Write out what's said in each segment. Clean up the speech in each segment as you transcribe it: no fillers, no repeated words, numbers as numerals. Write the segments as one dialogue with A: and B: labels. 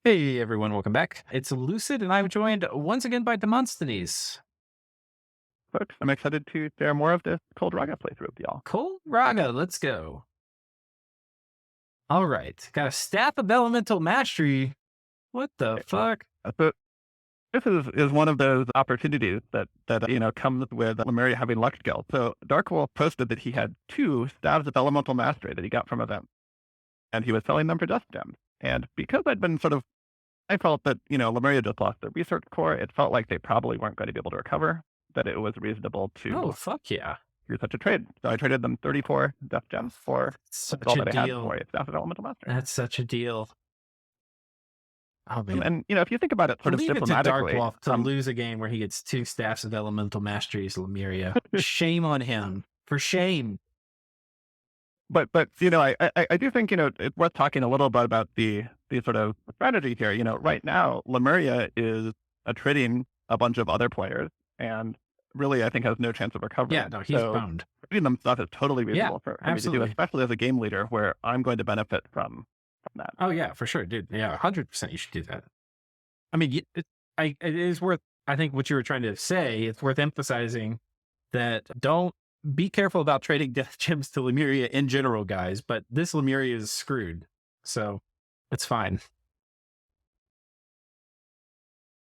A: Hey everyone, welcome back. It's Lucid, and I'm joined once again by Demosthenes.
B: Folks, I'm excited to share more of this Cold Rhaga playthrough with y'all.
A: Cool, Rhaga, let's go. All right, got a Staff of Elemental Mastery. What the
B: Okay,
A: fuck?
B: So this is one of those opportunities that comes with Lemuria having luck skill. So Dark Wolf posted that he had 2 Staves of Elemental Mastery that he got from events, and he was selling them for dust gems. And because I felt that Lemuria just lost their research core. It felt like they probably weren't going to be able to recover. That it was reasonable
A: Oh,
B: to
A: fuck yeah.
B: do such a trade. So I traded them 34 dust gems for
A: Such
B: all
A: a
B: that I had
A: deal.
B: for a Staff of Elemental Mastery.
A: That's such a deal. Oh, man.
B: And if you think about it sort of
A: Leave it to Dark
B: diplomatically,
A: Wolf to lose a game where he gets 2 Staffs of Elemental Masteries, Lemuria. Shame on him. For shame.
B: but I do think it's worth talking a little bit about the sort of strategy here. Right now Lemuria is trading a bunch of other players, and really I think has no chance of recovering.
A: Yeah, no, he's
B: So
A: boned.
B: trading them stuff is totally
A: Yeah,
B: reasonable for me to do,
A: absolutely.
B: especially as a game leader where I'm going to benefit from that.
A: Oh, yeah, for sure, dude. Yeah, 100% you should do that. I mean, it is worth, I think what you were trying to say, it's worth emphasizing that don't be careful about trading death gems to Lemuria in general, guys, but this Lemuria is screwed. So it's fine.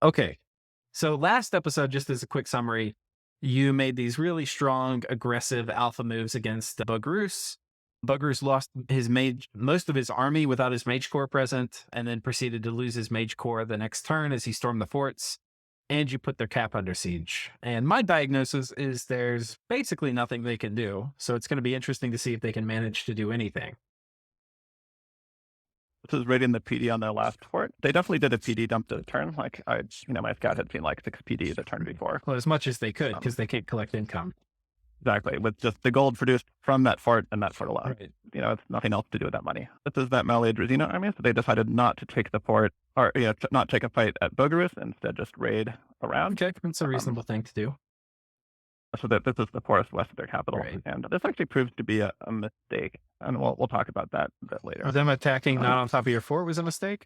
A: Okay. So last episode, just as a quick summary, you made these really strong, aggressive alpha moves against Bugrus. Bugrus lost most of his army without his mage core present, and then proceeded to lose his mage core the next turn as he stormed the forts. And you put their cap under siege. And my diagnosis is there's basically nothing they can do. So it's going to be interesting to see if they can manage to do anything.
B: This is rating the PD on their last fort. They definitely did a PD dump to the turn. Like my scout had seen like 6 PD the turn before.
A: Well, as much as they could, because they can't collect income.
B: Exactly, with just the gold produced from that fort and that fort alone.
A: Right.
B: It's nothing else to do with that money. This is that Malleid Drazina army, so they decided not to take the fort, or not take a fight at Bogarus, instead just raid around.
A: Okay, that's a reasonable thing to do.
B: So that this is the forest west of their capital,
A: Right.
B: and this actually proves to be a mistake, and we'll talk about that a bit later.
A: Them attacking not on top of your fort was a mistake?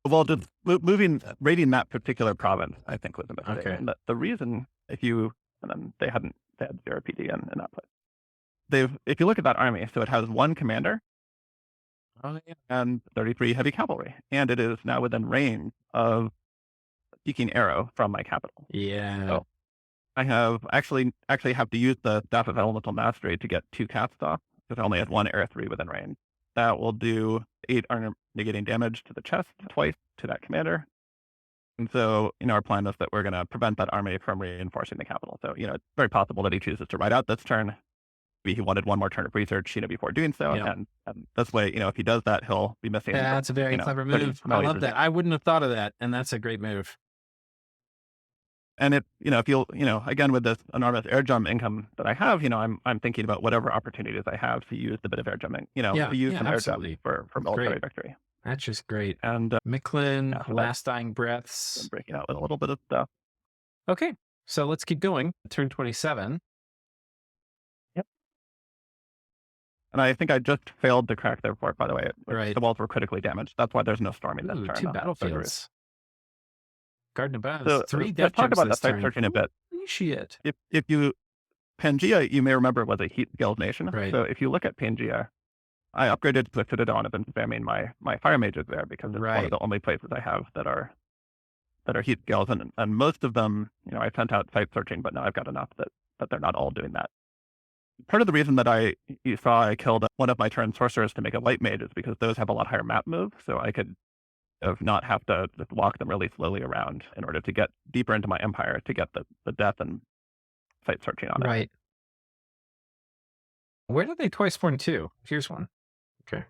B: Well, just raiding that particular province, I think, was a mistake.
A: Okay.
B: And the reason, and then they had 0 PD in that place. If you look at that army, so it has 1 commander,
A: Oh, yeah.
B: and 33 heavy cavalry, and it is now within range of Seeking Arrow from my capital.
A: Yeah.
B: So I have actually have to use the Staff of Elemental Mastery to get 2 casts off, because I only had 1 Air 3 within range. That will do 8 armor negating damage to the chest, twice to that commander. And so, our plan is that we're going to prevent that army from reinforcing the capital. So, it's very possible that he chooses to ride out this turn. Maybe he wanted 1 more turn of research, before doing so.
A: Yeah.
B: And this way, if he does that, he'll be missing.
A: Yeah, that's a very clever move. I love that. I wouldn't have thought of that, and that's a great move.
B: And if you'll, again, with this enormous air jump income that I have, I'm thinking about whatever opportunities I have to use the bit of air jumping, to use some air jump for military victory.
A: That's just great.
B: And
A: Micklin, Last Dying Breaths.
B: I'm breaking out with a little bit of stuff.
A: Okay, so let's keep going. Turn 27.
B: Yep. And I think I just failed to crack their fort, by the way.
A: Right.
B: The walls were critically damaged. That's why there's no storming this turn.
A: 2 battlefields. Garden of Baths.
B: So
A: 3
B: let's
A: death
B: talk
A: gems
B: about
A: this
B: that site
A: turn.
B: searching a bit.
A: Holy shit.
B: If you Pangea, you may remember, was a heat scaled nation.
A: Right.
B: So if you look at Pangea, I upgraded to a Citadel and have been spamming my fire mages there, because it's one of the only places I have that are heat scales, and most of them, I sent out site searching, but now I've got enough that they're not all doing that. Part of the reason that you saw I killed one of my turn sorcerers to make a light mage is because those have a lot higher map move, so I could not have to just walk them really slowly around in order to get deeper into my empire to get the death and site searching on it.
A: Right. Where did they twice spawn to? Here's one. Okay.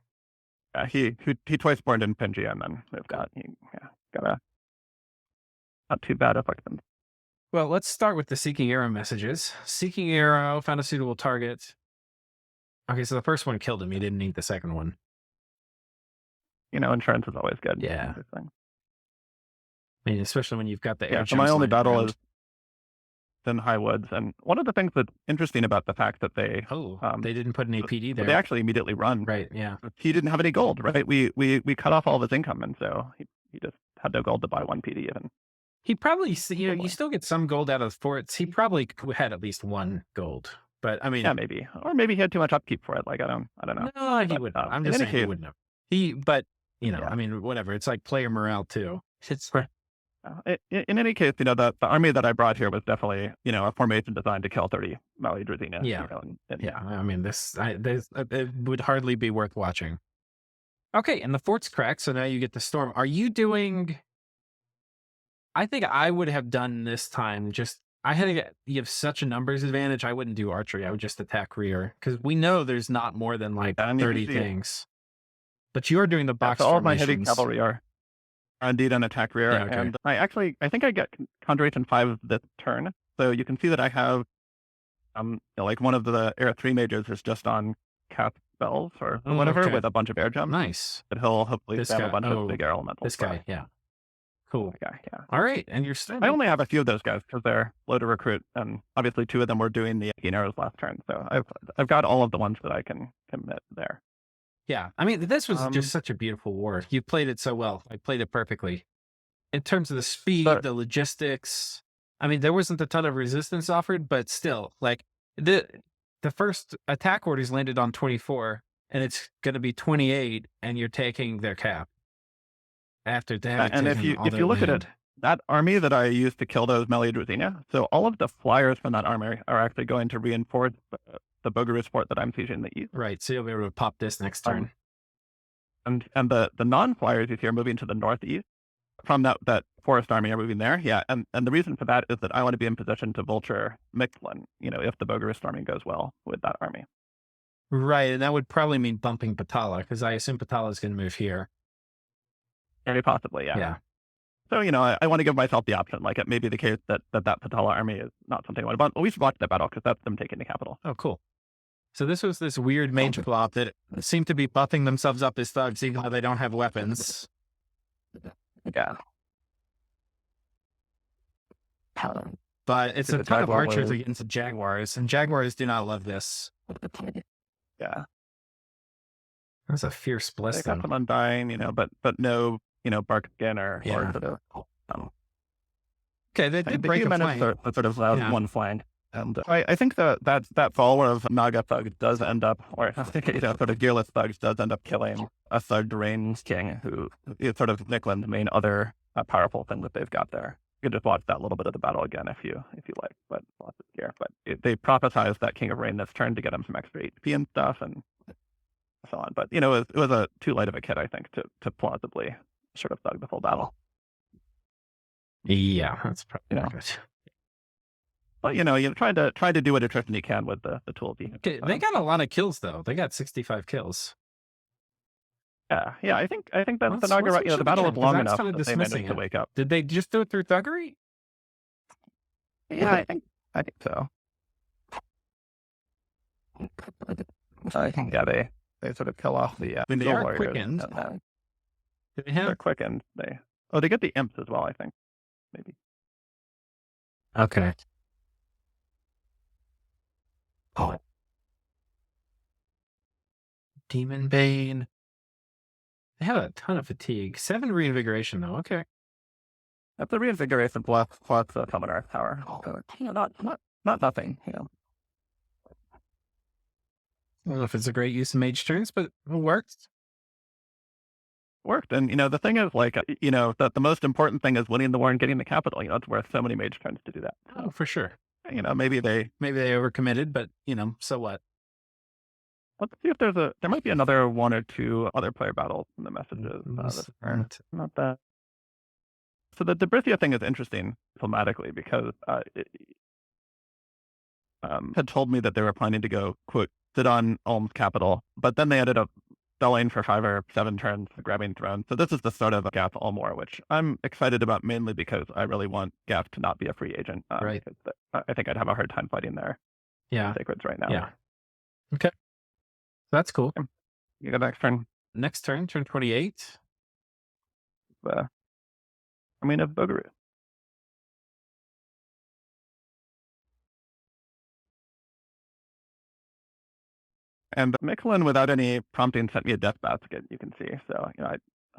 B: He twice spawned in Pangea, and then they've got a not too bad affliction.
A: Well, let's start with the Seeking Arrow messages. Seeking Arrow found a suitable target. Okay, so the first one killed him. He didn't need the second one.
B: Insurance is always good.
A: Yeah. I mean, especially when you've got the air.
B: So my only battle is in high woods. And one of the things that's interesting about the fact that
A: Oh, they didn't put any PD
B: they
A: there.
B: actually immediately run.
A: Right. Yeah.
B: He didn't have any gold, right? We cut off all of his income, and so he just had no gold to buy 1 PD even.
A: He probably, you
B: Probably.
A: still get some gold out of forts. He probably had at least 1 gold. But I
B: Yeah,
A: mean,
B: maybe, or maybe he had too much upkeep for it. Like I don't know.
A: no, he
B: But
A: wouldn't. I'm
B: in
A: just
B: any
A: saying he
B: case,
A: wouldn't have. But
B: yeah.
A: I mean, whatever. It's like player morale too. It's
B: In any case, the army that I brought here was definitely, a formation designed to kill 30 Mali Drazina.
A: yeah,
B: And
A: yeah. I mean, it would hardly be worth watching. Okay, and the fort's cracked, so now you get the storm. Are you doing? I think I would have done this time. Just I had to get. You have such a numbers advantage. I wouldn't do archery. I would just attack rear because we know there's not more than like
B: and you can
A: 30
B: see,
A: things. But you are doing the
B: yeah,
A: box
B: so all of my heavy
A: formations.
B: cavalry are indeed on attack rear,
A: Yeah. Okay.
B: and I think I get Conjuration 5 this turn. So you can see that I have, like one of the Air 3 majors is just on cast spells or
A: Oh,
B: whatever
A: okay.
B: with a bunch of air jumps,
A: Nice.
B: but he'll hopefully
A: This
B: spam a
A: guy.
B: bunch of
A: Oh,
B: big air elementals.
A: this guy. Yeah. Cool.
B: Yeah.
A: All right, and you're
B: I
A: still.
B: only have a few of those guys because they're low to recruit, and obviously 2 of them were doing the arrows last turn. So I've got all of the ones that I can commit there.
A: Yeah, I mean, this was just
B: Um,
A: such a beautiful war. You played it so well. I played it perfectly in terms of the speed,
B: but
A: the logistics. I mean, there wasn't a ton of resistance offered, but still, like the first attack orders landed on 24, and it's going to be 28, and you're taking their cap after having
B: and
A: taken all
B: if
A: their
B: you look at it,
A: land.
B: that army that I used to kill those Melee Druzina, so all of the flyers from that army are actually going to reinforce the Bogarus fort that I'm sieging in the east.
A: Right, so you'll be able to pop this next
B: Um,
A: turn.
B: and the non-flyers you see are moving to the northeast from that forest army are moving there. Yeah, and the reason for that is that I want to be in position to vulture Mixlin, if the Bogarus storming goes well with that army.
A: Right, and that would probably mean bumping Patala because I assume Patala is going to move here.
B: Very possibly, yeah.
A: Yeah.
B: So, I want to give myself the option. Like, it may be the case that Patala army is not something I want to bunt. But we should watch that battle because that's them taking the capital.
A: Oh, cool. So this was this weird mage plot that seemed to be buffing themselves up as thugs, even though they don't have weapons.
B: Yeah.
A: But it's a
B: The
A: ton of
B: Jaguar
A: archers
B: was-
A: against the Jaguars, and Jaguars do not love this.
B: Yeah.
A: That's a fierce
B: They
A: bliss,
B: got
A: though.
B: some undying, but no, bark skin or
A: Yeah.
B: sort of.
A: Okay, they did
B: The
A: break a
B: human
A: flank.
B: sort of allowed
A: Yeah.
B: one flank. And I think that follower of Naga thugs does end up, or sort of gearless thugs does end up killing a thug range king who is sort of Nickland's main other powerful thing that they've got there. You can just watch that little bit of the battle again if you like, but lots of gear. But they prophesized that King of Rain this turn to get him some extra HP and stuff and so on. But it was a too light of a kit, I think, to plausibly sort of thug the full battle.
A: Yeah, that's probably
B: Yeah.
A: good.
B: But you try to do what attrition you can with the tools you have.
A: Okay, they got a lot of kills, though. They got 65 kills.
B: Yeah. I think that the
A: Let's
B: Naga,
A: make sure
B: the battle
A: we
B: was
A: check, 'cause
B: long
A: I
B: enough
A: started
B: that they
A: dismissing
B: managed to
A: it.
B: wake up.
A: Did they just do it through thuggery?
B: Yeah, I think so. Yeah, they sort of kill off the
A: When they
B: Soul
A: are
B: Warriors,
A: quickened.
B: and
A: Did they
B: they're
A: have?
B: quickened. They get the imps as well, I think. Maybe.
A: Okay. Oh. Demon Bane. They have a ton of fatigue. 7 reinvigoration, though. Okay.
B: That's the reinvigoration plus the Common Earth Tower. Not nothing.
A: I don't know if it's a great use of mage turns, but it works.
B: Worked. And the thing is, like, that the most important thing is winning the war and getting the capital. It's worth so many mage turns to do that.
A: Oh, for sure.
B: Maybe they
A: overcommitted, but so what?
B: let's see if there might be another 1 or 2 other player battles in the messages. This turn. Not that. So the Debrithia thing is interesting diplomatically because had told me that they were planning to go, quote, sit on Ulm's capital, but then they ended up selling for 5 or 7 turns, grabbing throne. So this is the start of a Gaff Ulm war, which I'm excited about mainly because I really want Gaff to not be a free agent.
A: Right.
B: I think I'd have a hard time fighting their sacreds right now.
A: Yeah. Okay. That's cool.
B: You go next turn.
A: Next turn 28.
B: Of Bogarus. And Micklin, without any prompting, sent me a death basket, you can see. So,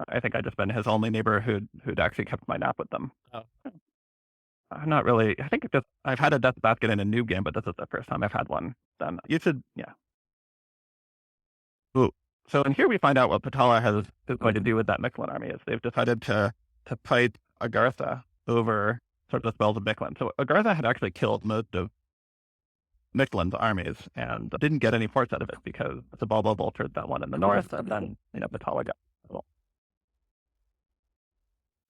B: I think I'd just been his only neighbor who'd actually kept my nap with them.
A: Oh.
B: I'm not really, I think I've had a death basket in a new game, but this is the first time I've had one. Then you should, yeah. Ooh. So, and here we find out what Patala is going to do with that Micklin army is they've decided to fight Agartha over sort of the spells of Micklin. So Agartha had actually killed most of Micklin's armies and didn't get any force out of it because Zabalba vultured that one in the north, and then Patala got.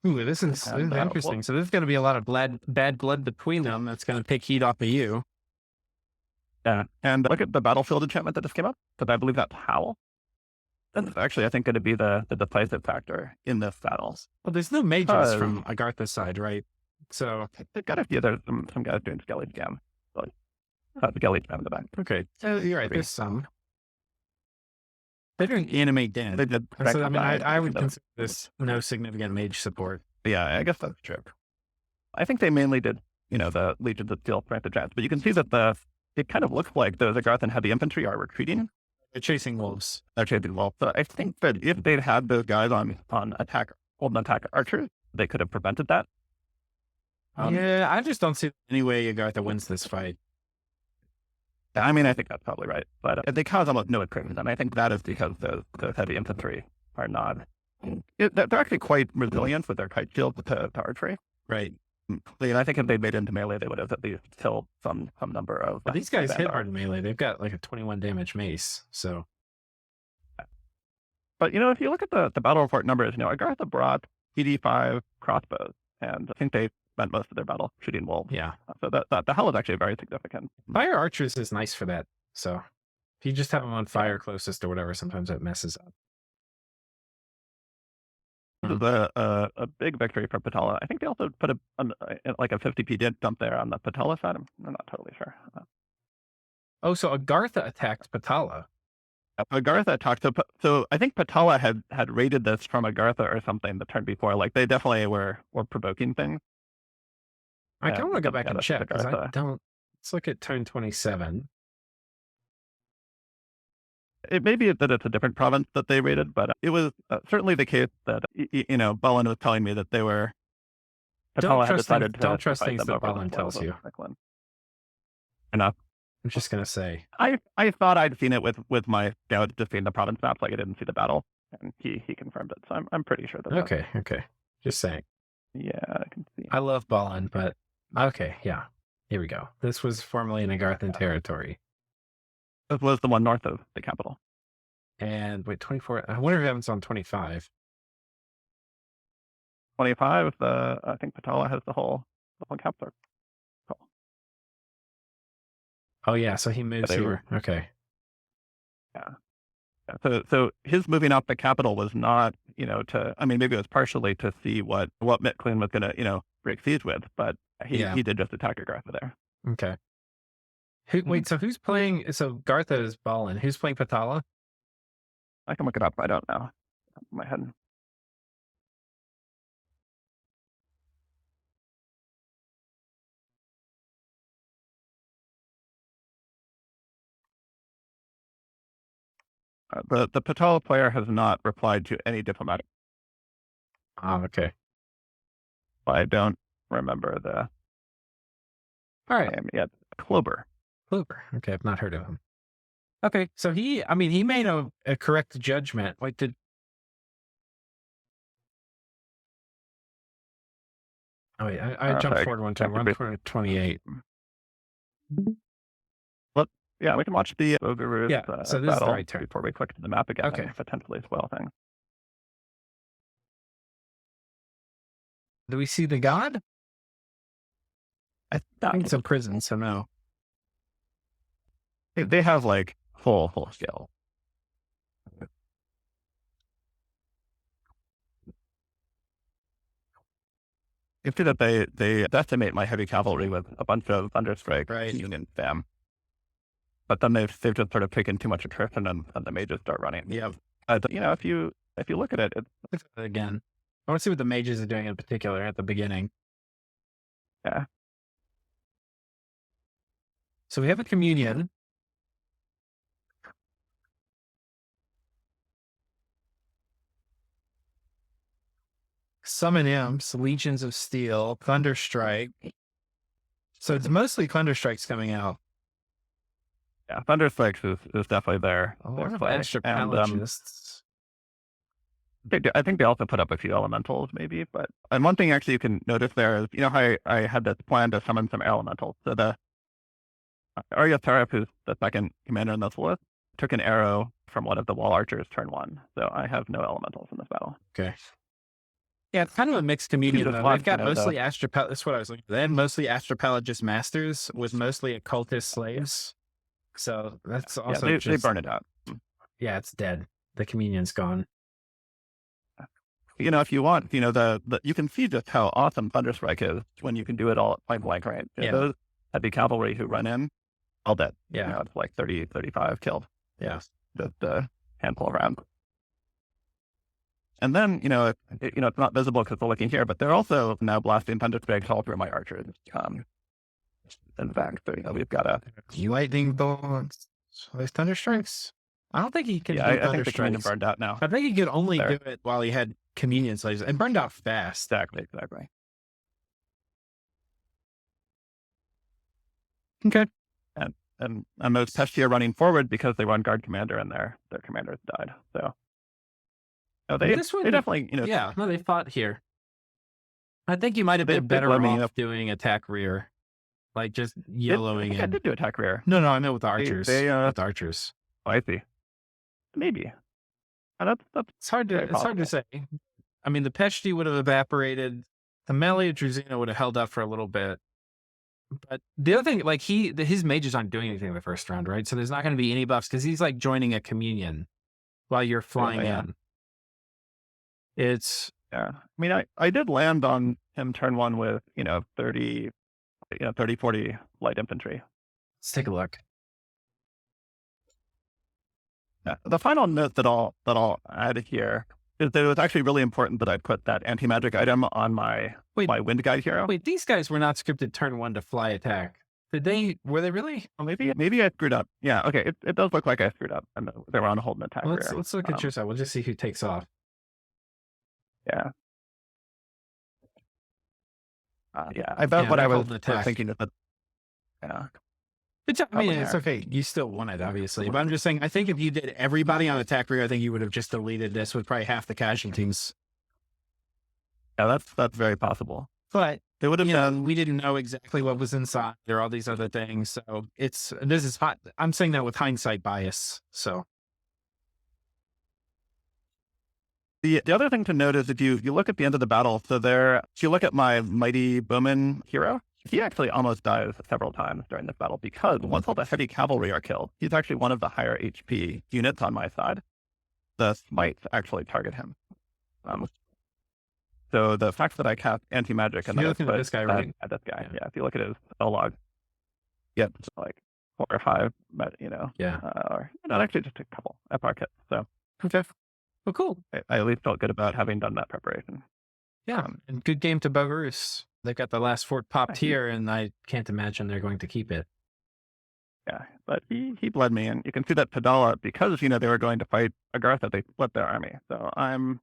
A: Ooh, this is interesting. So there's going to be a lot of bad blood between them. That's going to take heat off of you.
B: Yeah, and look at the battlefield enchantment that just came up, because I believe that's Howl. That's actually, I think, going to be the decisive factor in this battle.
A: Well, there's no mages from Agartha's side, right? So
B: they've got a few. There's some guys doing Skelly Jam, but Skelly Jam in the back.
A: Okay, you're right. There's some. They didn't animate Dan.
B: They did.
A: So, I mean, I would consider this no significant mage support.
B: Yeah, I guess that's true. I think they mainly did, the Legions of Steel, Strength of Giants, but you can see that it kind of looks like those Agartha and heavy infantry are retreating.
A: They're chasing wolves.
B: They're chasing wolves. So I think that if they'd had those guys on attack, hold and attack archers, they could have prevented that.
A: Yeah, I just don't see any way Agartha wins this fight.
B: I mean, I think that's probably right, but they cause almost no equipment, and I think that is because those heavy infantry are not. They're actually quite resilient with their kite shield to archery.
A: Right.
B: And I think if they'd made it into melee, they would have at least killed some number of.
A: But these guys hit hard in melee. They've got like a 21 damage mace. So.
B: But if you look at the battle report numbers, Agartha brought PD5 crossbows, and I think they spent most of their battle shooting wolves.
A: Yeah.
B: So the hell is actually very significant.
A: Fire archers is nice for that. So if you just have them on fire closest or whatever, sometimes that messes up.
B: A big victory for Patala. I think they also put a 50p dump there on the Patala side. I'm not totally sure.
A: Oh, so Agartha attacked Patala.
B: Agartha attacked. So I think Patala had raided this from Agartha or something the turn before. Like they definitely were provoking things.
A: I kind of want to go back and check because I don't. Let's look at turn 27.
B: It may be that it's a different province that they raided, but it was certainly the case that Balin was telling me that they were.
A: Don't trust things that Balin tells you.
B: Enough.
A: I'm just gonna say.
B: I thought I'd seen it with my scouts just seeing the province maps, like I didn't see the battle, and he confirmed it. So I'm pretty sure that.
A: Okay. Just saying.
B: Yeah, I can see.
A: I love Balin, but okay, yeah. Here we go. This was formerly an Agarthan territory.
B: This was the one north of the capital.
A: And wait, 24. I wonder if it happens on 25.
B: 25. I think Patala has the whole capital.
A: Oh yeah, so he moves here. Okay.
B: Yeah. So his moving up the capital was not, maybe it was partially to see what Micklin was going to, break siege with, but he did just attack Agartha there.
A: Okay. Wait, so who's playing? So Gartha is Balin. Who's playing Patala?
B: I can look it up. I don't know. My head. The Patala player has not replied to any diplomatic.
A: Oh, okay.
B: I don't remember the.
A: All right.
B: Name yet. Clover.
A: Okay, I've not heard of him. Okay, so he made a correct judgment. Wait, I jumped forward one time. We're on 28.
B: Yeah, we can watch the Bogarus
A: so this is the right turn
B: before we click to the map again.
A: Okay.
B: And potentially spoil things.
A: Do we see the god? I think it's a prison, so no.
B: They have like full scale. You see that they decimate my heavy cavalry with a bunch of Thunderstrike,
A: right,
B: Union Fam. But then they've just sort of taken too much attrition and the mages start running.
A: Yeah.
B: If you look at it,
A: it's again. I want to see what the mages are doing in particular at the beginning.
B: Yeah.
A: So we have a communion. Summon Imps, Legions of Steel, Thunderstrike. So it's mostly Thunderstrikes coming out.
B: Yeah, Thunderstrikes is definitely their play.
A: Astrapalogists.
B: I think they also put up a few elementals, maybe. And one thing actually you can notice there is, you know how I had this plan to summon some elementals. So the Agartha, who's the second commander in this list, took an arrow from one of the wall archers turn 1. So I have no elementals in this battle.
A: Okay. Yeah, it's kind of a mixed community. They've got mostly Astrapal. That's what I was looking for. They have mostly Astrapalogist masters with mostly occultist slaves. So that's also
B: they burn it out.
A: Yeah, it's dead. The communion's gone.
B: You know, if you want, you know, you can see just how awesome Thunderstrike is when you can do it all at point blank range. Yeah. Those heavy cavalry who run in, all dead.
A: Yeah.
B: You know, it's like 30, 35 killed.
A: Yeah.
B: Just a handful of rounds. And then, you know, it's not visible because we're looking here, but they're also now blasting Thunderstrikes all through my archers. In fact, so, you know, we've got a
A: lightning bolts. There's Thunderstrikes. I don't think he can do
B: I think the communion burned out now.
A: I think he could only do it while he had communion slaves and burned out fast.
B: Exactly.
A: Okay.
B: And those Pesci are running forward because they run guard commander and their commanders died. So they definitely, you know.
A: Yeah, no, they fought here. I think you might have been better off doing attack rear. Like just yellowing in.
B: I did do attack rear.
A: No, I meant with the archers. With archers.
B: Oh, I see. Maybe. That's
A: it's hard to say. I mean, the Pesci would have evaporated. The melee of Druzina would have held up for a little bit. But the other thing, like his mages aren't doing anything in the first round, right? So there's not going to be any buffs because he's like joining a communion while you're flying in. It's
B: I mean, I did land on him turn 1 with 30, 40 light infantry.
A: Let's take a look.
B: Yeah. The final note that I'll add here is that it was actually really important that I put that anti-magic item on my wind guide hero.
A: Wait, these guys were not scripted turn 1 to fly attack. Were they really?
B: Well, maybe I screwed up. Yeah, okay. It does look like I screwed up and they were on a hold and attack.
A: Let's look at your side. We'll just see who takes off.
B: Yeah. I bet what I was thinking is that. Yeah.
A: I mean, it's okay. You still won it, obviously. But I'm just saying, I think if you did everybody on attack rear, I think you would have just deleted this with probably half the casualties.
B: Yeah, that's very possible.
A: But they would have done. We didn't know exactly what was inside. There are all these other things. So this is hot. I'm saying that with hindsight bias. So
B: the other thing to note is if you look at the end of the battle, so if you look at my mighty bowman hero, he actually almost dies several times during this battle because once all the heavy cavalry are killed, he's actually one of the higher HP units on my side. The smites actually target him. So the fact that I cast anti-magic and
A: you're looking at this guy, right?
B: At this guy, yeah. If you look at his spell log, get like 4 or 5, or not actually just a couple FR kits. So
A: okay, well, cool.
B: I at least felt good about having done that preparation.
A: Yeah, and good game to Bogarus. They've got the last fort popped here, and I can't imagine they're going to keep it.
B: Yeah, but he bled me, and you can see that Patala, because they were going to fight Agartha, they split their army. So I'm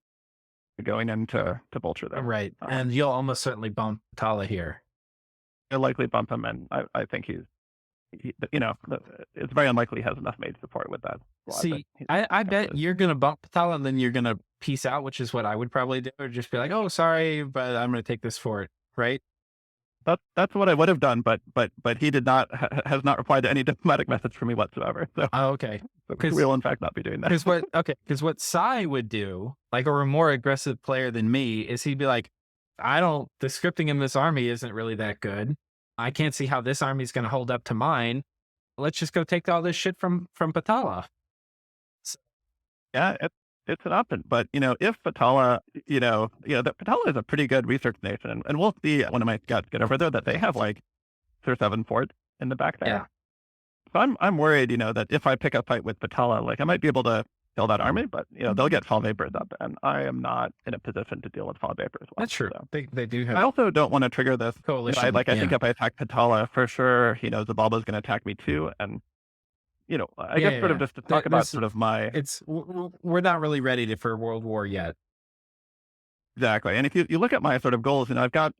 B: going into vulture there.
A: Right, and you'll almost certainly bump Patala here.
B: You'll likely bump him, and I think it's very unlikely he has enough mage support with that.
A: See, I bet you're going to bump Patala, and then you're going to peace out, which is what I would probably do, or just be like, oh, sorry, but I'm going to take this fort, right?
B: That's what I would have done, but he did not has not replied to any diplomatic message from me whatsoever. So
A: okay,
B: because we'll in fact not be doing that.
A: Because what Sai would do, or a more aggressive player than me, is he'd be like, the scripting in this army isn't really that good. I can't see how this army is going to hold up to mine. Let's just go take all this shit from Patala. So,
B: yeah, it's an option, but if Patala, that Patala is a pretty good research nation, and we'll see one of my scouts get over there that they have like 6 or 7 forts in the back there.
A: Yeah.
B: So I'm worried, that if I pick a fight with Patala, I might be able to kill that army, but they'll get fall vapors up, and I am not in a position to deal with fall vapors.
A: That's true. So. They do have.
B: I also don't want to trigger this
A: coalition.
B: I think if I attack Patala, for sure, Zabalba is going to attack me too, and. I guess sort of just to talk about sort of my.
A: We're not really ready for World War yet.
B: Exactly. And if you look at my sort of goals, I've got,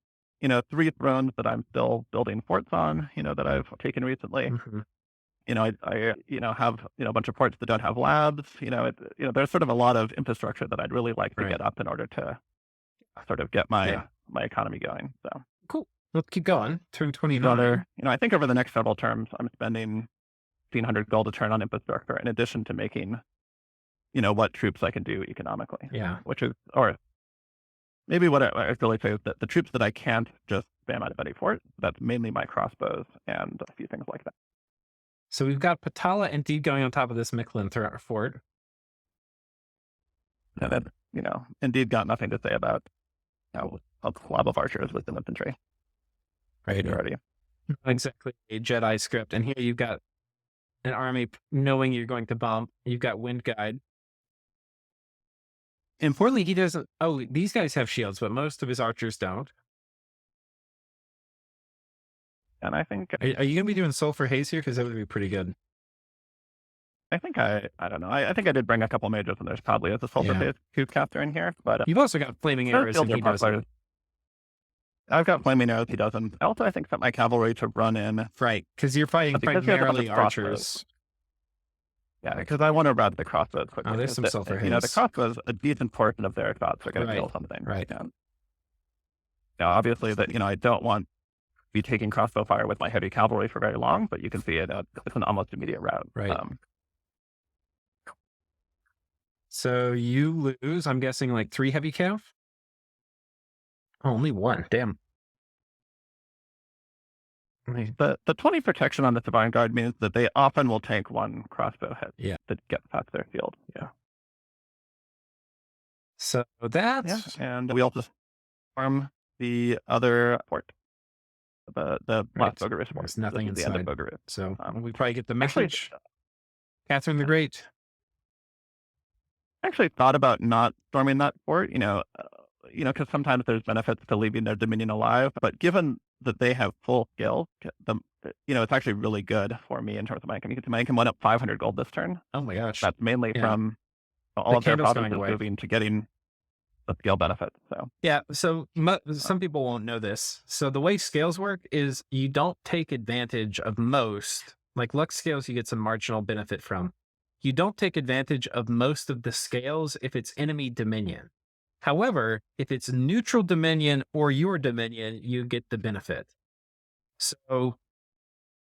B: 3 thrones that I'm still building forts on, that I've taken recently.
A: Mhm.
B: I have, a bunch of ports that don't have labs. There's sort of a lot of infrastructure that I'd really like to
A: Right.
B: get up in order to sort of get my
A: Yeah.
B: my economy going. So
A: Cool. Let's keep going. Turn
B: rather,
A: 29.
B: I think over the next several terms, I'm spending 1,500 gold a turn on infrastructure in addition to making, what troops I can do economically,
A: Yeah.
B: which is, or maybe what I really say is that the troops that I can't just spam out of any fort, that's mainly my crossbows and a few things like that.
A: So we've got Patala indeed going on top of this Micklin fort.
B: And then, indeed got nothing to say about, a club of archers with an infantry
A: Right.
B: already.
A: Not exactly a Jedi script. And here you've got an army knowing you're going to bump. You've got Wind Guide. Importantly, he doesn't. Oh, these guys have shields, but most of his archers don't.
B: And I think
A: Are you going to be doing Sulfur Haze here? Because that would be pretty good.
B: I don't know. I think I did bring a couple mages, and there's probably a sulfur
A: Yeah.
B: phase cube caster in here, but
A: You've also got Flaming
B: those
A: Arrows,
B: shields
A: and
B: are
A: he doesn't.
B: popular. I've got flaming arrows. He doesn't. I also, I think, set my cavalry to run in.
A: Right, because you're fighting
B: Because he has a bunch
A: primarily
B: of crossbows.
A: archers.
B: Yeah, because I want to route the crossbows quickly.
A: Oh, there's some sulfur
B: The
A: haze.
B: crossbows, a decent portion of their shots are going to
A: Right,
B: kill something.
A: right.
B: And, obviously, that I don't want to be taking crossbow fire with my heavy cavalry for very long, but you can see it. It's an almost immediate route.
A: Right. So you lose, I'm guessing, like 3 heavy cav? Oh, only 1. Damn.
B: The 20 protection on the Divine Guard means that they often will take 1 crossbow hit that gets past their field. Yeah.
A: So that's
B: And we also form the other port. The last Bogarus port.
A: There's nothing
B: This is the end
A: inside.
B: of Bogarus.
A: So we probably get the
B: Actually,
A: message. Catherine the Great.
B: I actually thought about not storming that fort, because sometimes there's benefits to leaving their dominion alive. But given that they have full skill, it's actually really good for me in terms of my income. My income went up 500 gold this turn.
A: Oh my gosh.
B: That's mainly from all
A: The
B: of their
A: candle's going
B: provinces
A: away.
B: moving to getting the skill benefits. So
A: Yeah, so some people won't know this. So the way scales work is you don't take advantage of most, like luck scales you get some marginal benefit from. You don't take advantage of most of the scales if it's enemy dominion. However, if it's neutral dominion or your dominion, you get the benefit. So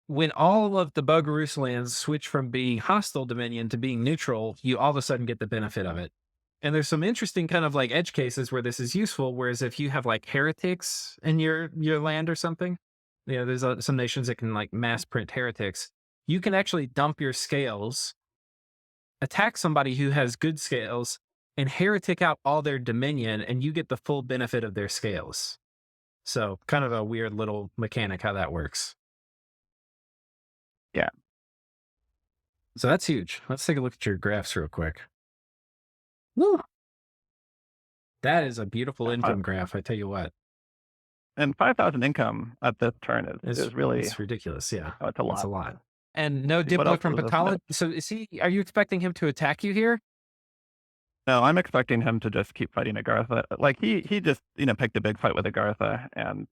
A: when all of the Bugrus lands switch from being hostile dominion to being neutral, you all of a sudden get the benefit of it. And there's some interesting kind of like edge cases where this is useful. Whereas if you have like heretics in your land or something, there's some nations that can like mass print heretics. You can actually dump your scales, attack somebody who has good scales, and heretic out all their dominion, and you get the full benefit of their scales. So kind of a weird little mechanic how that works.
B: Yeah.
A: So that's huge. Let's take a look at your graphs real quick. Woo! That is a beautiful income graph, I tell you what.
B: And 5,000 income at this turn is really...
A: It's ridiculous, yeah.
B: Oh, it's a lot.
A: It's a lot. And no
B: What
A: Diplo
B: else
A: from
B: was this?
A: Patala. So are you expecting him to attack you here?
B: No, I'm expecting him to just keep fighting Agartha. Like he just, picked a big fight with Agartha, and,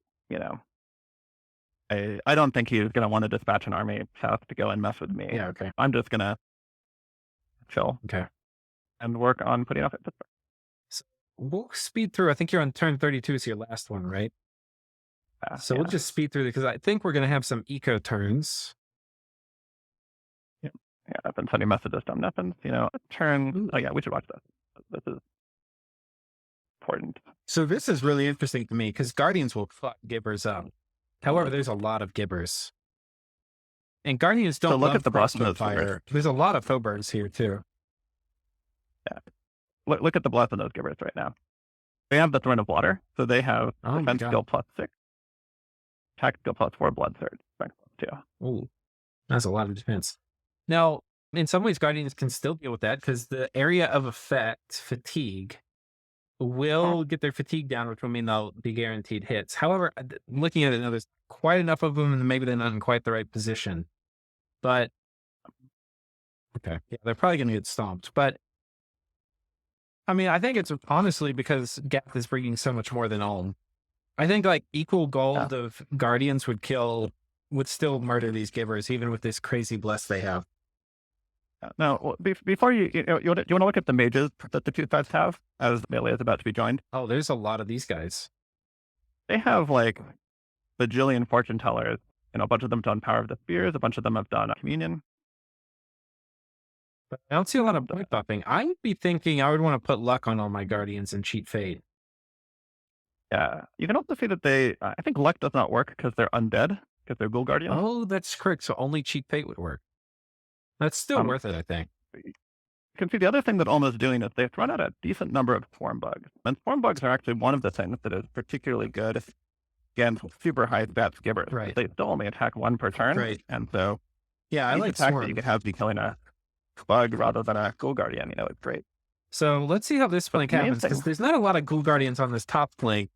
B: I don't think he's going to want to dispatch an army south to go and mess with me.
A: Yeah, okay.
B: I'm just going to chill.
A: Okay.
B: And work on putting off at Pittsburgh.
A: So we'll speed through. I think you're on turn 32 is your last one, right? So we'll just speed through because I think we're going to have some eco turns.
B: Yeah, I've been sending messages to Omnipotence, turn.
A: Ooh.
B: Oh yeah, we should watch this. This is important.
A: So this is really interesting to me because Guardians will fuck Gibbers up. However, there's a lot of Gibbers. And Guardians don't
B: look
A: love
B: at the
A: crossbow
B: Blossom
A: fire. There's a lot of Fobirds here too.
B: Yeah. Look at the Blast of those Gibbers right now. They have the Throne of Water, so they have defense skill +6, attack skill +4, blood surge, strength +2.
A: Ooh, that's a lot of defense. Now, in some ways, Guardians can still deal with that because the area of effect, fatigue, will get their fatigue down, which will mean they'll be guaranteed hits. However, looking at it now, there's quite enough of them, and maybe they're not in quite the right position. But, okay, yeah, they're probably going to get stomped. But I mean, I think it's honestly because Gath is bringing so much more than Ulm. I think like equal
B: Yeah.
A: gold of Guardians would still murder these givers, even with this crazy bless they have.
B: Now, before you want to look at the mages that the two sides have as melee is about to be joined.
A: Oh, there's a lot of these guys.
B: They have like bajillion fortune tellers. A bunch of them have done Power of the Spears. A bunch of them have done Communion.
A: But I don't see a lot of point buffing. I'd be thinking I would want to put luck on all my Guardians and cheat Fate.
B: Yeah, you can also see that I think luck does not work because they're undead because they're Ghoul Guardians.
A: Oh, that's correct. So only cheat Fate would work. That's still worth it, I think.
B: You can see the other thing that Ulm is doing is they've run out a decent number of Swarm Bugs. And Swarm Bugs are actually one of the things that is particularly good against super high stats givers.
A: Right.
B: They still only attack one per turn.
A: Right.
B: And so
A: yeah, I like
B: attack
A: Swarm.
B: that you could have be killing a bug rather than a Ghoul Guardian. It's great.
A: So let's see how this flank happens, because there's not a lot of Ghoul Guardians on this top flank.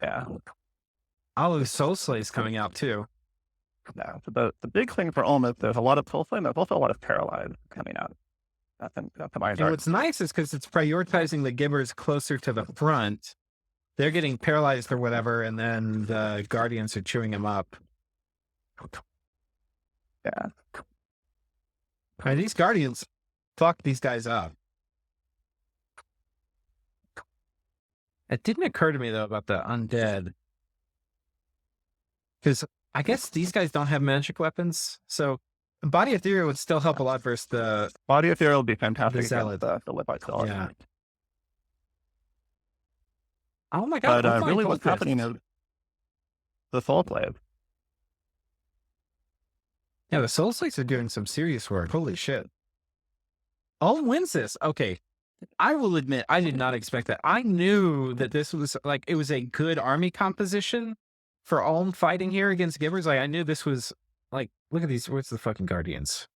B: Yeah.
A: Oh, Soul Slay's coming out too.
B: No. So the big thing for Ulm is there's a lot of Soul Slay, and there's also a lot of Paralyze coming out. That's my
A: And what's nice is because it's prioritizing the givers closer to the front. They're getting paralyzed or whatever, and then the Guardians are chewing them up.
B: Yeah.
A: And these Guardians fuck these guys up. It didn't occur to me, though, about the undead. Because I guess these guys don't have magic weapons. So Body Ethereal would still help a lot versus the...
B: Body Ethereal would be fantastic.
A: The Zealot.
B: The Levite Zealot.
A: Yeah. Oh my god.
B: But really what's happening is the Soul Slave.
A: Yeah, the Soul Slaves are doing some serious work. Holy shit. Ulm wins this. Okay. I will admit, I did not expect that. I knew that this was like, it was a good army composition for Ulm fighting here against Givers. Like, I knew this was like, look at these, where's the fucking Guardians?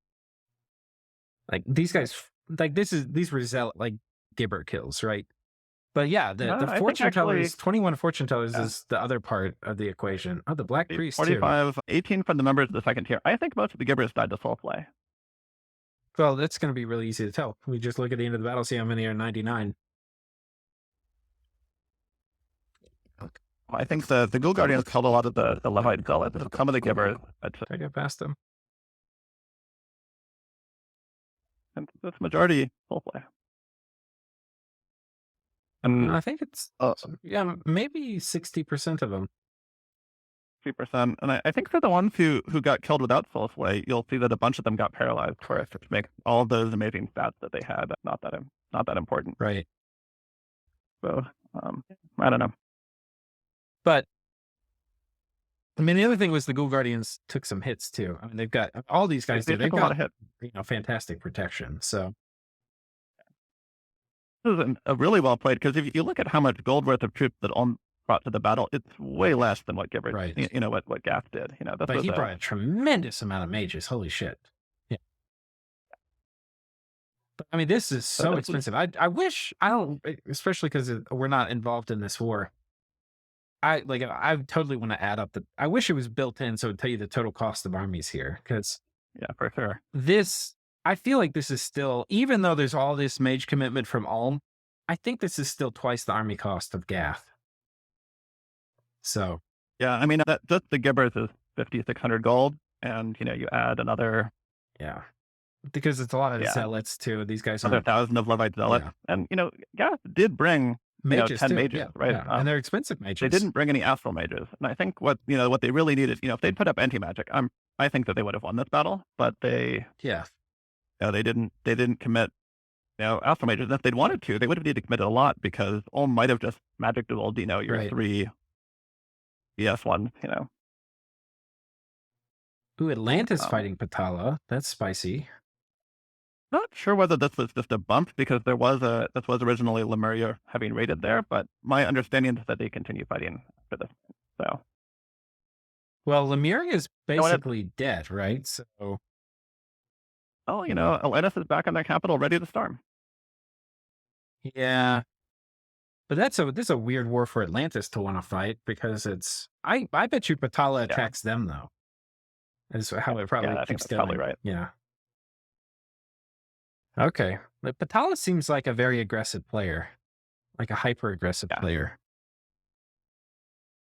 A: Like, these guys, like, these were like Gibber kills, right? But yeah, the Fortune Tellers, 21 Fortune Tellers is the other part of the equation. Oh, the Black Priest
B: 45, 18 from the members of the second tier. I think most of the Gibbers died to Soul Play.
A: Well, that's going to be really easy to tell. We just look at the end of the battle, see how many are 99.
B: I think the Ghoul Guardians killed a lot of the Levite Zealots. Some of the Gibbers.
A: I get past them.
B: And that's majority Soul Play.
A: And I think it's, yeah, maybe 60% of them.
B: 3%. And I think for the ones who got killed without Soul Slay, you'll see that a bunch of them got paralyzed first, which makes all of those amazing stats that they had not that important.
A: Right.
B: So, I don't know.
A: But, I mean, the other thing was the Ghoul Guardians took some hits too. I mean, they've got, all these guys
B: they've got a lot of hits.
A: Fantastic protection. So,
B: this is a really well played, because if you look at how much gold worth of troops that Ulm brought to the battle, it's way less than what Gibbers,
A: right.
B: What Gath did.
A: But he brought a tremendous amount of mages. Holy shit. Yeah. But I mean, this is so expensive. I wish, especially because we're not involved in this war. I totally want to add up I wish it was built in so it would tell you the total cost of armies here. Because,
B: yeah, for sure.
A: I feel like this is still, even though there's all this mage commitment from Ulm, I think this is still twice the army cost of Gath. So,
B: yeah, I mean, just the Gibbers is 5,600 gold, and you add another,
A: because it's a lot of zealots too. These guys
B: another 1,000 of Levite zealots, and Gath did bring
A: mages
B: 10
A: too.
B: mages, right?
A: And they're expensive mages.
B: They didn't bring any astral mages, and I think what they really needed, if they'd put up anti magic, I think that they would have won this battle, but they didn't commit. Astral mages. If they'd wanted to, they would have needed to commit a lot, because Ulm might have just magic dueled, your 3 BS ones,
A: Ooh, Atlantis fighting Patala. That's spicy.
B: Not sure whether this was just a bump, because this was originally Lemuria having raided there, but my understanding is that they continue fighting for this. So,
A: well, Lemuria is basically dead, right? So,
B: Atlantis is back in their capital, ready to storm.
A: Yeah, but this is a weird war for Atlantis to want to fight, because it's. I bet you Patala attacks them though. Is how it probably keeps going.
B: Probably right.
A: Yeah. Okay. But Patala seems like a very aggressive player, like a hyper aggressive
B: Yeah.
A: player.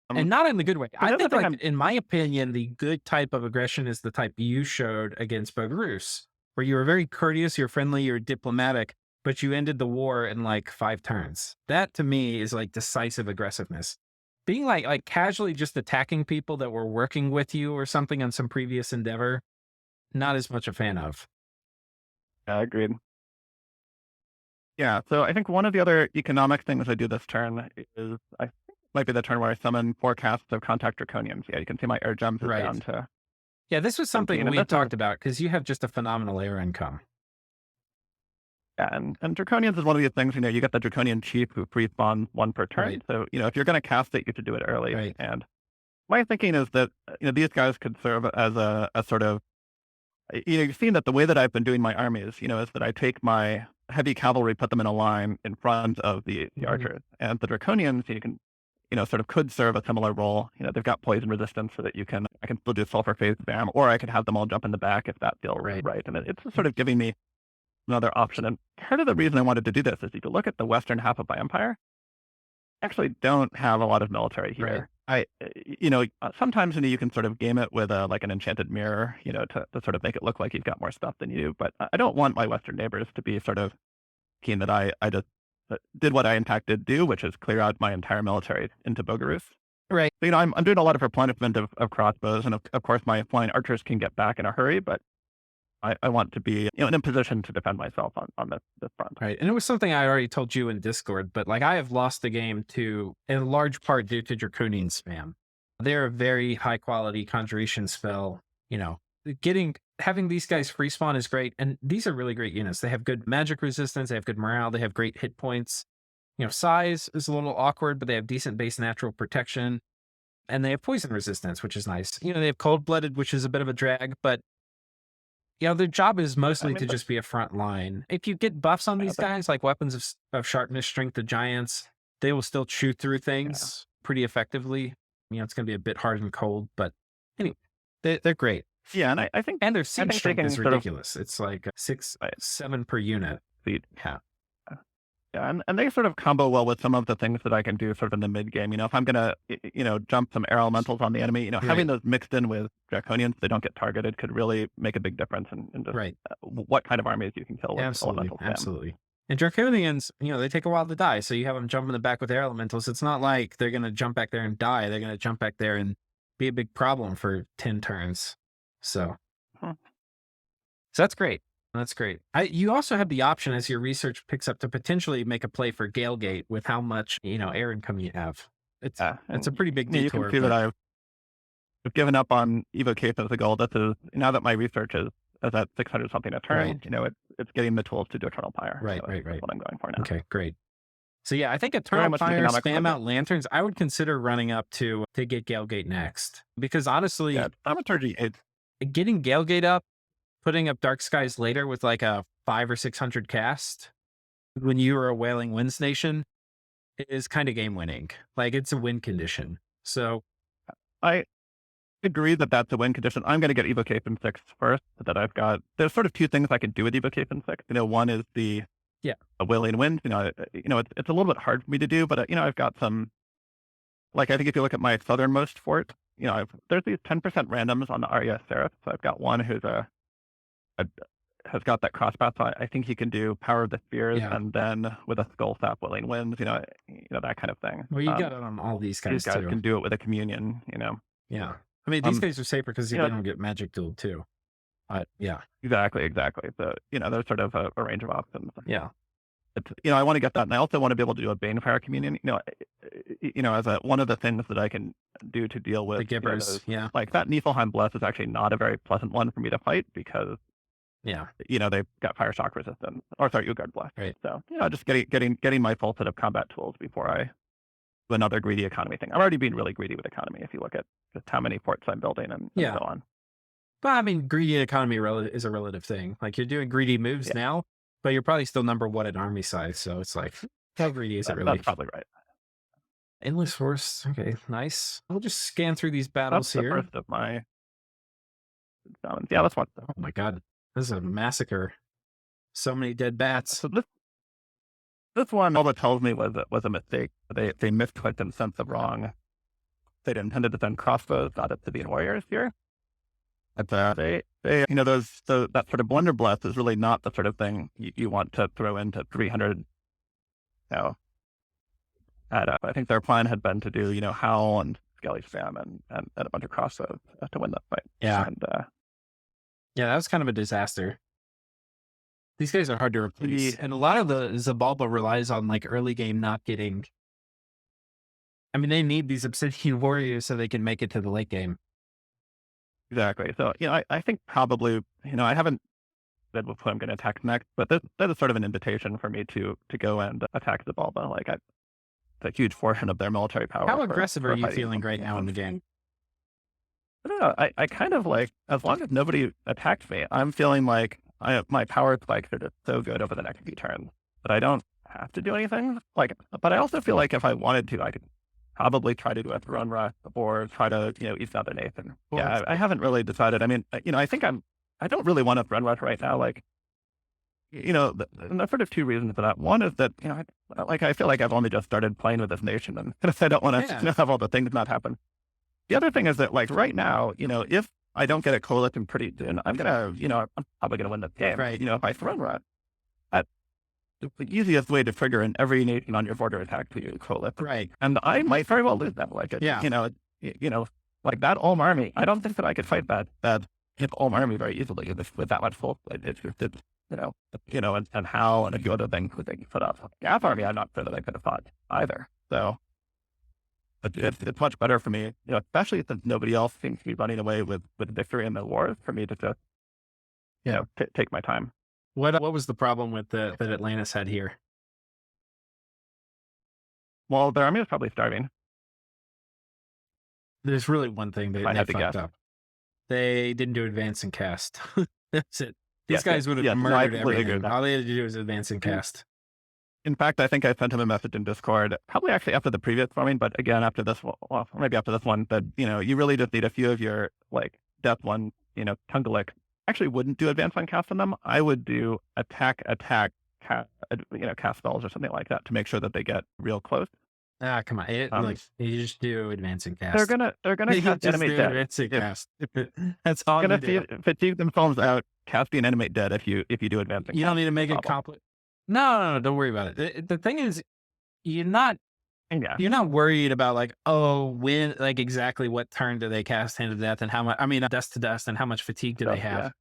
B: Um,
A: And not in the good way.
B: so
A: I
B: the other
A: think,
B: thing
A: like,
B: I'm
A: in my opinion, the good type of aggression is the type you showed against Bogarus, where you were very courteous, you're friendly, you're diplomatic, but you ended the war in like 5 turns. That to me is like decisive aggressiveness. Being like casually just attacking people that were working with you or something on some previous endeavor, not as much a fan of.
B: agreed. Yeah, so I think one of the other economic things I do this turn is I think it might be the turn where I summon 4 casts of Contact Draconians. Yeah, you can see my air gems is
A: Right.
B: down to
A: Yeah, this was something
B: 17, and
A: we
B: this is
A: talked about because you have just a phenomenal air income.
B: yeah, and Draconians is one of these things, you get the Draconian Chief who free spawns 1 per turn.
A: Right.
B: So, if you're gonna cast it, you have to do it early.
A: Right.
B: And my thinking is that, these guys could serve as a sort of you've seen that the way that I've been doing my armies, is that I take my heavy cavalry, put them in a line in front of the
A: Mhm.
B: archers. And the Draconians, you can, sort of could serve a similar role. They've got poison resistance so that I can still do sulfur phase spam, or I could have them all jump in the back if that feels
A: Right.
B: right. And it's sort of giving me another option. And part of the reason I wanted to do this is if you look at the western half of my empire, I actually don't have a lot of military
A: Right.
B: here. Sometimes you can sort of game it with like an enchanted mirror, to sort of make it look like you've got more stuff than you do. But I don't want my western neighbors to be sort of keen that I just did what I in fact did do, which is clear out my entire military into Bogarus.
A: Right.
B: So, I'm doing a lot of replenishment of crossbows, and of course my flying archers can get back in a hurry, but I want to be in a position to defend myself on this front.
A: Right. And it was something I already told you in Discord, but like I have lost the game to in large part due to Draconian spam. They're a very high quality conjuration spell. You know, having these guys free spawn is great. And these are really great units. They have good magic resistance, they have good morale, they have great hit points. Size is a little awkward, but they have decent base natural protection. And they have poison resistance, which is nice. They have cold blooded, which is a bit of a drag, but their job is
B: I
A: mostly
B: mean,
A: to just be a front line. If you get buffs on
B: yeah,
A: these guys, like weapons of sharpness, strength of giants, they will still chew through
B: yeah.
A: things pretty effectively. It's going to be a bit hard and cold, but anyway, they're great.
B: Yeah, and I think
A: And their siege strength
B: taking
A: is
B: sort of
A: ridiculous. It's like six,
B: right,
A: 7 per unit.
B: speed.
A: Yeah.
B: Yeah, and they sort of combo well with some of the things that I can do sort of in the mid game. If I'm gonna, jump some air elementals on the enemy,
A: Right.
B: having those mixed in with Draconians, they don't get targeted, could really make a big difference in just
A: Right.
B: What kind of armies you can kill with
A: Absolutely.
B: elemental spam.
A: Absolutely. And Draconians, they take a while to die. So you have them jump in the back with air elementals. It's not like they're going to jump back there and die. They're going to jump back there and be a big problem for 10 turns. So,
B: Hmm.
A: so that's great. That's great. You also have the option as your research picks up to potentially make a play for Galegate with how much, air income you have. It's
B: Yeah,
A: a
B: and
A: pretty big
B: you can
A: detour.
B: see that
A: But
B: I've given up on evocation as a goal. This is now that my research is at 600 something a turn.
A: right.
B: It's getting the tools to do Eternal Pyre.
A: Right,
B: So
A: right,
B: that's
A: right.
B: what I'm going for now.
A: Okay, great. So yeah, I think
B: Very
A: Eternal
B: much an
A: Fire,
B: economic
A: spam
B: play.
A: out lanterns. I would consider running up to get Galegate next because honestly,
B: Yeah, Thaumaturgy.
A: getting Galegate up, putting up Dark Skies later with like a 500 or 600 cast when you are a Wailing Winds nation is kind of game winning. Like it's a win condition. So
B: I agree that that's a win condition. I'm going to get Evocation 6 first. That I've got. There's sort of 2 things I can do with Evocation 6. One is the
A: yeah,
B: Wailing Wind. It's a little bit hard for me to do, but I've got some. Like I think if you look at my southernmost fort, there's these 10% randoms on the Arya Seraph. So I've got one who's has got that crossbow. So I think he can do Power of the Spheres,
A: yeah.
B: and then with a Skull Staff, Wailing Winds. That kind of thing.
A: Well, you got it on all these
B: These
A: guys
B: guys
A: too.
B: can do it with a Communion.
A: Yeah. I mean, these guys are safer because they don't get magic dueled too. But yeah.
B: Exactly. So, there's sort of a range of options.
A: Yeah.
B: It's, I want to get that. And I also want to be able to do a Banefire Communion, as one of the things that I can do to deal with
A: The Gibbers. Yeah.
B: like that Niflheim Bless is actually not a very pleasant one for me to fight because,
A: Yeah.
B: they've got Fire Shock resistance, or sorry, Ugard Bless.
A: Right.
B: So, just getting my full set of combat tools before I do another greedy economy thing. I'm already being really greedy with economy if you look at just how many forts I'm building and so on.
A: But I mean, greedy economy is a relative thing. Like you're doing greedy moves now, but you're probably still number 1 at army size. So it's like, how greedy is it really?
B: That's probably right.
A: Endless Force. Okay, nice. We'll just scan through these battles
B: That's
A: here.
B: the first of my summons. Yeah, let's watch them.
A: Oh my god, this is a massacre. So many dead bats.
B: So this one, all it tells me was a mistake. They misclicked and sent the wrong. They'd intended to send crossbows, not obsidian warriors here. But that sort of blunderbuss is really not the sort of thing you want to throw into 300. I think their plan had been to do, Howl and Skelly Spam and a bunch of crossbows to win that fight.
A: Yeah.
B: And
A: yeah, that was kind of a disaster. These guys are hard to replace. And a lot of the Zabalba relies on like early game not getting. I mean, they need these obsidian warriors so they can make it to the late game.
B: Exactly. So, I think probably, I haven't said what I'm going to attack next, but that is sort of an invitation for me to go and attack Zabalba. Like, it's a huge portion of their military power.
A: How aggressive are you feeling right now in the game?
B: I don't know. I kind of like, as long as nobody attacks me, I'm feeling like my power spikes are just so good over the next few turns that I don't have to do anything. Like, but I also feel like if I wanted to, I could probably try to do a run rush or try to, eat another Nathan.
A: Well,
B: yeah, I haven't really decided. I mean, I think I don't really want to run rush right now. Like, and there's sort of two reasons for that. One is that, I feel like I've only just started playing with this nation and I don't want to have all the things not happen. The other thing is that, like, right now, if I don't get a coalition pretty soon, I'm probably going to win the game.
A: Right.
B: If I run rush, the easiest way to trigger in every nation on your border attack to use coalition.
A: Right.
B: And I might very well lose that. Like, like that Ulm army, I don't think that I could fight that Ulm army very easily with that much full. And how and a few other things that they can put up. Gap army, I'm not sure that I could have fought either. So it's much better for me, especially since nobody else seems to be running away with victory in the wars, for me to just, take my time.
A: What was the problem with that Atlantis had here?
B: Well, their army was probably starving.
A: There's really one thing they fucked up. They didn't do advance and cast. That's it. These guys would have murdered everything. All they had to do was advance and cast.
B: In fact, I think I sent him a message in Discord, probably actually after the previous farming, but again, after this one, well, maybe after this one, that, you really just need a few of your, like, Death One, Tungalik. Actually wouldn't do advance on cast on them. I would do attack, cast spells or something like that to make sure that they get real close.
A: Ah, come on. You just do advance and cast.
B: They're gonna cast animate dead.
A: Advance and cast. That's all
B: they're gonna fatigue themselves out, cast the animate dead if you do advance and cast.
A: You don't need to make it complex. No, don't worry about it. The thing is, you're not worried about like, when, like, exactly what turn do they cast Hand of Death and how much, Dust to Dust, and how much fatigue do they have. Yeah.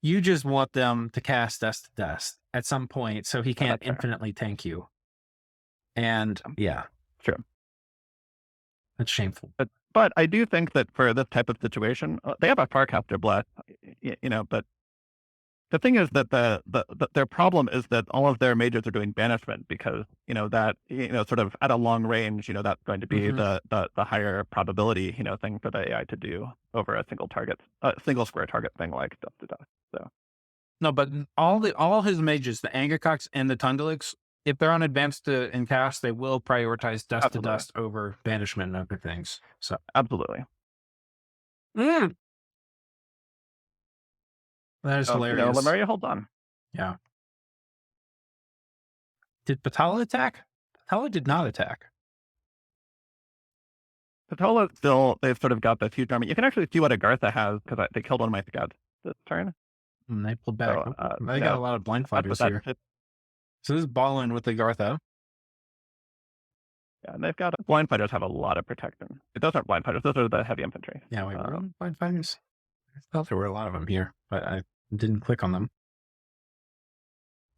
A: You just want them to cast Dust to Dust at some point so he can't infinitely tank you. And yeah.
B: Sure.
A: That's shameful.
B: But I do think that for this type of situation, they have a Farcaster Blast, but the thing is that their problem is that all of their mages are doing banishment because, that, sort of at a long range, that's going to be the higher probability, thing for the AI to do over a single square target thing like Dust to Dust. So.
A: No, but all his mages, the Angercocks and the Tundalics, if they're on advanced and cast, they will prioritize Dust to Dust over banishment and other things. So
B: absolutely.
A: That is hilarious.
B: Lemuria, hold on.
A: Yeah. Did Patala attack? Patala did not attack.
B: Patala still, they've sort of got this huge army. You can actually see what Agartha has because they killed one of my scouts this turn.
A: And they pulled back. They got a lot of blind fighters here. So this is balling with Agartha.
B: Yeah, and they've got blind fighters have a lot of protection. Those aren't blind fighters; those are the heavy infantry.
A: Yeah, wait, blind fighters. I thought there were a lot of them here, but I didn't click on them.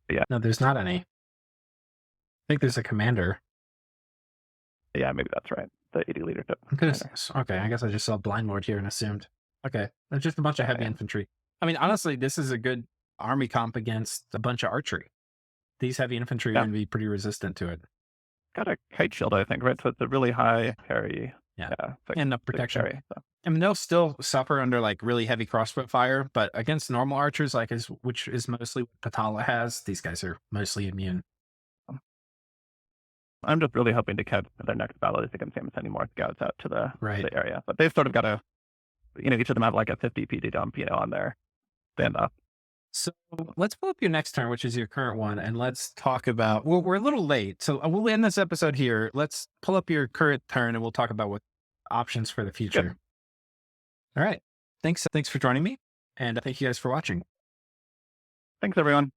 B: Yeah,
A: no, there's not any. I think there's a commander.
B: Yeah, maybe that's right. The 80 leadership.
A: Okay, I guess I just saw Blind Lord here and assumed. Okay, there's just a bunch of heavy infantry. Honestly, this is a good army comp against a bunch of archery. These heavy infantry are going to be pretty resistant to it.
B: Got a kite shield, I think, right? So it's a really high parry.
A: Yeah, and enough protection. Parry, so. They'll still suffer under like really heavy crossbow fire, but against normal archers, which is mostly what Patala has, these guys are mostly immune.
B: I'm just really hoping to catch their next battle is against him sending more scouts out to the area. But they've sort of got each of them have like a 50 PD dump, on their stand up.
A: So let's pull up your next turn, which is your current one, and let's talk about. Well, we're a little late, so we'll end this episode here. Let's pull up your current turn, and we'll talk about what options for the
B: Good.
A: future. All right. Thanks for joining me, and thank you guys for watching.
B: Thanks, everyone.